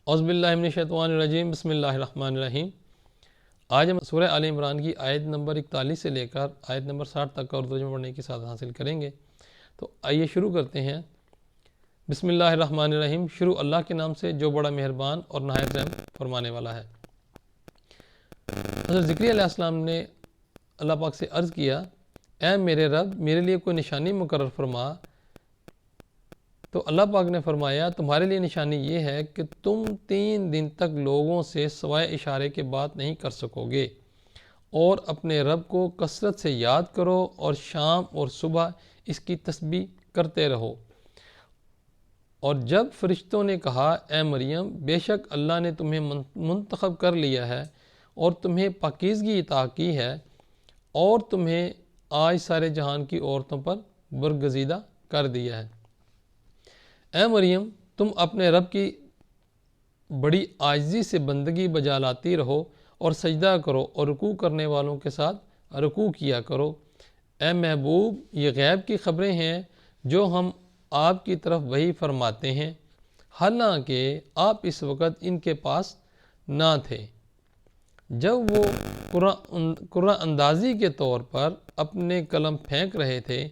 اعوذ باللہ من الشیطان الرجیم، بسم اللہ الرحمن الرحیم۔ آج ہم سورہ آل عمران کی آیت نمبر 41 سے لے کر آیت نمبر 60 تک کا اردو ترجمہ پڑھنے کی سعادت حاصل کریں گے۔ تو آئیے شروع کرتے ہیں۔ بسم اللہ الرحمن الرحیم، شروع اللہ کے نام سے جو بڑا مہربان اور نہایت رحم فرمانے والا ہے۔ حضرت زکریا علیہ السلام نے اللہ پاک سے عرض کیا، اے میرے رب، میرے لیے کوئی نشانی مقرر فرما۔ تو اللہ پاک نے فرمایا، تمہارے لیے نشانی یہ ہے کہ تم 3 دن تک لوگوں سے سوائے اشارے کے بات نہیں کر سکو گے، اور اپنے رب کو کثرت سے یاد کرو اور شام اور صبح اس کی تسبیح کرتے رہو۔ اور جب فرشتوں نے کہا، اے مریم، بے شک اللہ نے تمہیں منتخب کر لیا ہے اور تمہیں پاکیزگی عطا کی ہے اور تمہیں آج سارے جہان کی عورتوں پر برگزیدہ کر دیا ہے۔ اے مریم، تم اپنے رب کی بڑی عاجزی سے بندگی بجا لاتی رہو اور سجدہ کرو اور رکوع کرنے والوں کے ساتھ رکوع کیا کرو۔ اے محبوب، یہ غیب کی خبریں ہیں جو ہم آپ کی طرف وحی فرماتے ہیں، حالانکہ آپ اس وقت ان کے پاس نہ تھے جب وہ قرآن اندازی کے طور پر اپنے قلم پھینک رہے تھے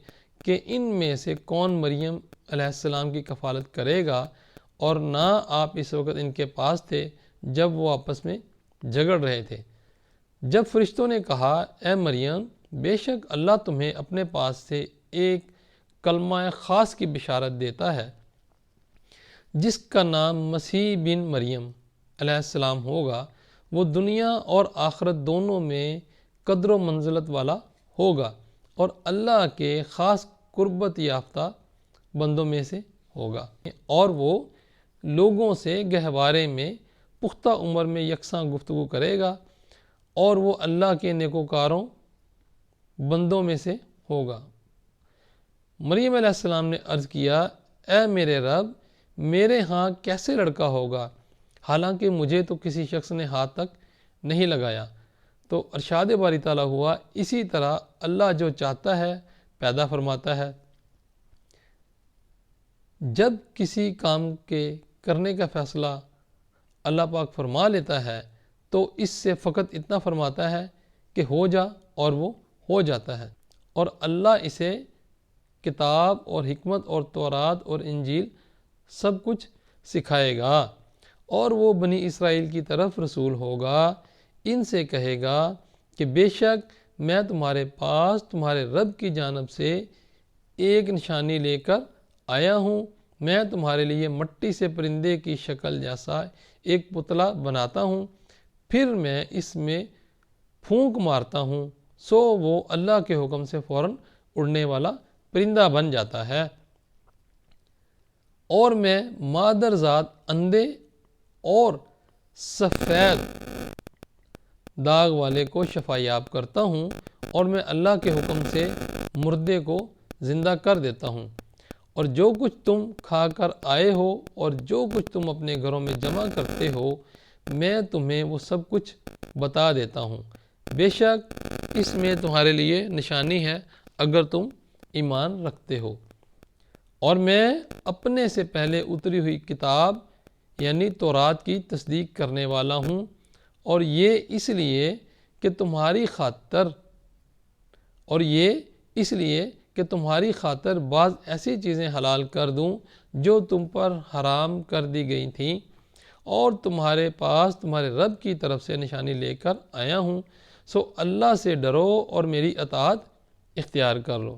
کہ ان میں سے کون مریم علیہ السلام کی کفالت کرے گا، اور نہ آپ اس وقت ان کے پاس تھے جب وہ آپس میں جھگڑ رہے تھے۔ جب فرشتوں نے کہا، اے مریم، بے شک اللہ تمہیں اپنے پاس سے ایک کلمہ خاص کی بشارت دیتا ہے جس کا نام مسیح بن مریم علیہ السلام ہوگا۔ وہ دنیا اور آخرت دونوں میں قدر و منزلت والا ہوگا اور اللہ کے خاص قربت یافتہ بندوں میں سے ہوگا، اور وہ لوگوں سے گہوارے میں پختہ عمر میں یکساں گفتگو کرے گا، اور وہ اللہ کے نیکوکاروں بندوں میں سے ہوگا۔ مریم علیہ السلام نے عرض کیا، اے میرے رب، میرے ہاں کیسے لڑکا ہوگا، حالانکہ مجھے تو کسی شخص نے ہاتھ تک نہیں لگایا۔ تو ارشاد باری تعالیٰ ہوا، اسی طرح اللہ جو چاہتا ہے پیدا فرماتا ہے۔ جب کسی کام کے کرنے کا فیصلہ اللہ پاک فرما لیتا ہے تو اس سے فقط اتنا فرماتا ہے کہ ہو جا، اور وہ ہو جاتا ہے۔ اور اللہ اسے کتاب اور حکمت اور تورات اور انجیل سب کچھ سکھائے گا، اور وہ بنی اسرائیل کی طرف رسول ہوگا۔ ان سے کہے گا کہ بے شک میں تمہارے پاس تمہارے رب کی جانب سے ایک نشانی لے کر آیا ہوں۔ میں تمہارے لیے مٹی سے پرندے کی شکل جیسا ایک پتلا بناتا ہوں، پھر میں اس میں پھونک مارتا ہوں، سو وہ اللہ کے حکم سے فوراً اڑنے والا پرندہ بن جاتا ہے، اور میں مادر ذات اندھے اور سفید داغ والے کو شفا یاب کرتا ہوں، اور میں اللہ کے حکم سے مردے کو زندہ کر دیتا ہوں۔ اور جو کچھ تم کھا کر آئے ہو اور جو کچھ تم اپنے گھروں میں جمع کرتے ہو، میں تمہیں وہ سب کچھ بتا دیتا ہوں۔ بے شک اس میں تمہارے لیے نشانی ہے اگر تم ایمان رکھتے ہو۔ اور میں اپنے سے پہلے اتری ہوئی کتاب یعنی تورات کی تصدیق کرنے والا ہوں، اور یہ اس لیے کہ تمہاری خاطر بعض ایسی چیزیں حلال کر دوں جو تم پر حرام کر دی گئی تھیں، اور تمہارے پاس تمہارے رب کی طرف سے نشانی لے کر آیا ہوں، سو اللہ سے ڈرو اور میری اطاعت اختیار کر لو۔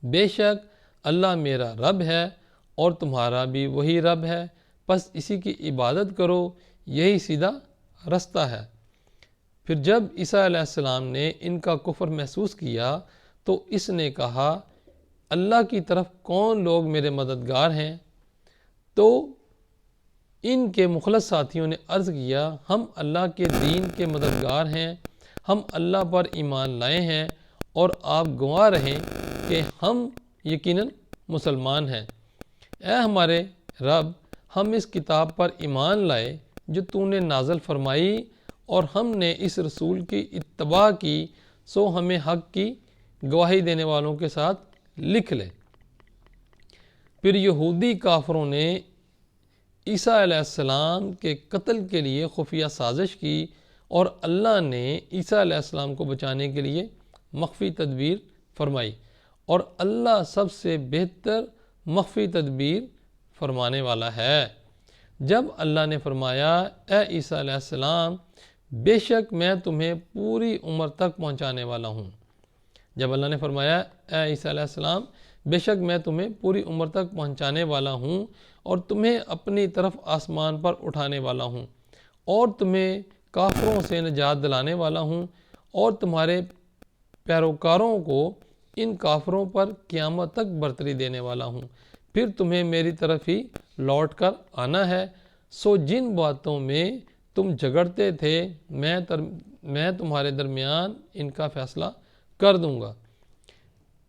بے شک اللہ میرا رب ہے اور تمہارا بھی وہی رب ہے، پس اسی کی عبادت کرو، یہی سیدھا رستہ ہے۔ پھر جب عیسیٰ علیہ السلام نے ان کا کفر محسوس کیا تو اس نے کہا، اللہ کی طرف کون لوگ میرے مددگار ہیں؟ تو ان کے مخلص ساتھیوں نے عرض کیا، ہم اللہ کے دین کے مددگار ہیں، ہم اللہ پر ایمان لائے ہیں، اور آپ گواہ رہیں کہ ہم یقیناً مسلمان ہیں۔ اے ہمارے رب، ہم اس کتاب پر ایمان لائے جو تو نے نازل فرمائی، اور ہم نے اس رسول کی اتباع کی، سو ہمیں حق کی گواہی دینے والوں کے ساتھ لکھ لے۔ پھر یہودی کافروں نے عیسیٰ علیہ السلام کے قتل کے لیے خفیہ سازش کی اور اللہ نے عیسیٰ علیہ السلام کو بچانے کے لیے مخفی تدبیر فرمائی، اور اللہ سب سے بہتر مخفی تدبیر فرمانے والا ہے۔ جب اللہ نے فرمایا اے عیسیٰ علیہ السلام بے شک میں تمہیں پوری عمر تک پہنچانے والا ہوں، جب اللہ نے فرمایا اے عیسیٰ علیہ السلام بے شک میں تمہیں پوری عمر تک پہنچانے والا ہوں اور تمہیں اپنی طرف آسمان پر اٹھانے والا ہوں اور تمہیں کافروں سے نجات دلانے والا ہوں اور تمہارے پیروکاروں کو ان کافروں پر قیامت تک برتری دینے والا ہوں، پھر تمہیں میری طرف ہی لوٹ کر آنا ہے، سو جن باتوں میں تم جھگڑتے تھے میں تمہارے درمیان ان کا فیصلہ کر دوں گا۔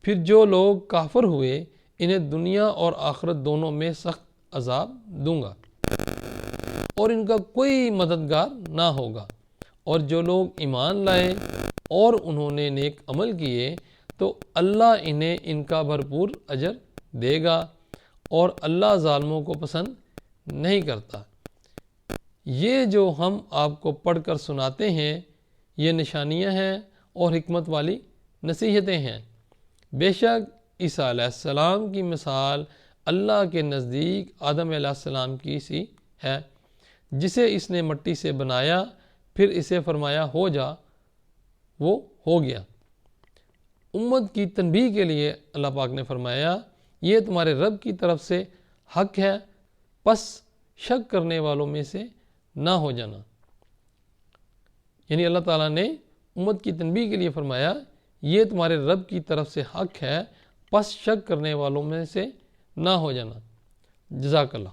پھر جو لوگ کافر ہوئے انہیں دنیا اور آخرت دونوں میں سخت عذاب دوں گا اور ان کا کوئی مددگار نہ ہوگا، اور جو لوگ ایمان لائے اور انہوں نے نیک عمل کیے تو اللہ انہیں ان کا بھرپور اجر دے گا، اور اللہ ظالموں کو پسند نہیں کرتا۔ یہ جو ہم آپ کو پڑھ کر سناتے ہیں یہ نشانیاں ہیں اور حکمت والی نصیحتیں ہیں۔ بے شک عیسیٰ علیہ السلام کی مثال اللہ کے نزدیک آدم علیہ السلام کی سی ہے، جسے اس نے مٹی سے بنایا، پھر اسے فرمایا ہو جا، وہ ہو گیا۔ امت کی تنبیہ کے لیے اللہ پاک نے فرمایا یہ تمہارے رب کی طرف سے حق ہے، پس شک کرنے والوں میں سے نہ ہو جانا۔ یعنی اللہ تعالیٰ نے امت کی تنبیہ کے لیے فرمایا یہ تمہارے رب کی طرف سے حق ہے، پس شک کرنے والوں میں سے نہ ہو جانا۔ جزاک اللہ۔